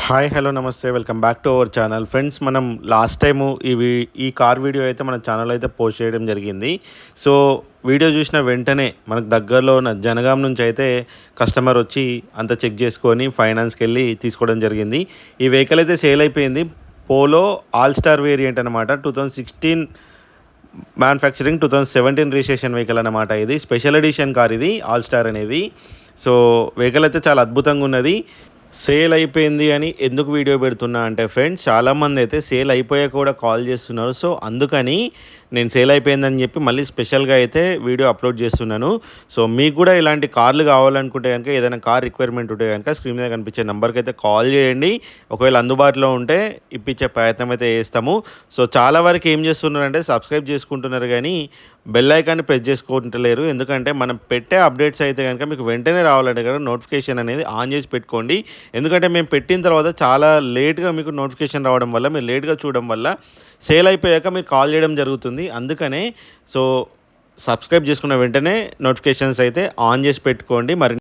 Hi hello నమస్తే welcome back to our channel friends. మనం last time ఈ car video అయితే మన ఛానల్ అయితే పోస్ట్ చేయడం జరిగింది. సో వీడియో చూసిన వెంటనే మనకు దగ్గరలో ఉన్న జనగాం నుంచి అయితే కస్టమర్ వచ్చి అంత చెక్ చేసుకొని ఫైనాన్స్కి వెళ్ళి తీసుకోవడం జరిగింది. ఈ వెహికల్ అయితే సేల్ అయిపోయింది. పోలో ఆల్ స్టార్ వేరియంట్ అనమాట. 2016 మ్యానుఫ్యాక్చరింగ్, 2017 రిజిస్ట్రేషన్ వెహికల్ అనమాట. ఇది స్పెషల్ ఎడిషన్ కార్, ఇది ఆల్ స్టార్ అనేది. సో వెహికల్ అయితే చాలా అద్భుతంగా ఉన్నది. సేల్ అయిపోయింది అని ఎందుకు వీడియో పెడుతున్నా అంటే ఫ్రెండ్స్, చాలామంది అయితే సేల్ అయిపోయాక కూడా కాల్ చేస్తున్నారు. సో అందుకని నేను సేల్ అయిపోయిందని చెప్పి మళ్ళీ స్పెషల్గా అయితే వీడియో అప్లోడ్ చేస్తున్నాను. సో మీకు కూడా ఇలాంటి కార్లు కావాలనుకుంటే కనుక, ఏదైనా కార్ రిక్వైర్మెంట్ ఉంటే కనుక స్క్రీన్ మీద కనిపించే నెంబర్కి అయితే కాల్ చేయండి. ఒకవేళ అందుబాటులో ఉంటే ఇప్పించే ప్రయత్నం అయితే చేస్తాము. సో చాలా వరకు ఏం చేస్తున్నారంటే సబ్స్క్రైబ్ చేసుకుంటున్నారు కానీ బెల్ ఐకాన్ని ప్రెస్ చేసుకుంటలేరు. ఎందుకంటే మనం పెట్టే అప్డేట్స్ అయితే కనుక మీకు వెంటనే రావాలంటే కదా నోటిఫికేషన్ అనేది ఆన్ చేసి పెట్టుకోండి. ఎందుకంటే మేము పెట్టిన తర్వాత చాలా లేట్గా మీకు నోటిఫికేషన్ రావడం వల్ల, మీరు లేట్గా చూడడం వల్ల సేల్ అయిపోయాక మీరు కాల్ చేయడం జరుగుతుంది. అందుకనే సో సబ్స్క్రైబ్ చేసుకున్న వెంటనే నోటిఫికేషన్స్ అయితే ఆన్ చేసి పెట్టుకోండి. మరి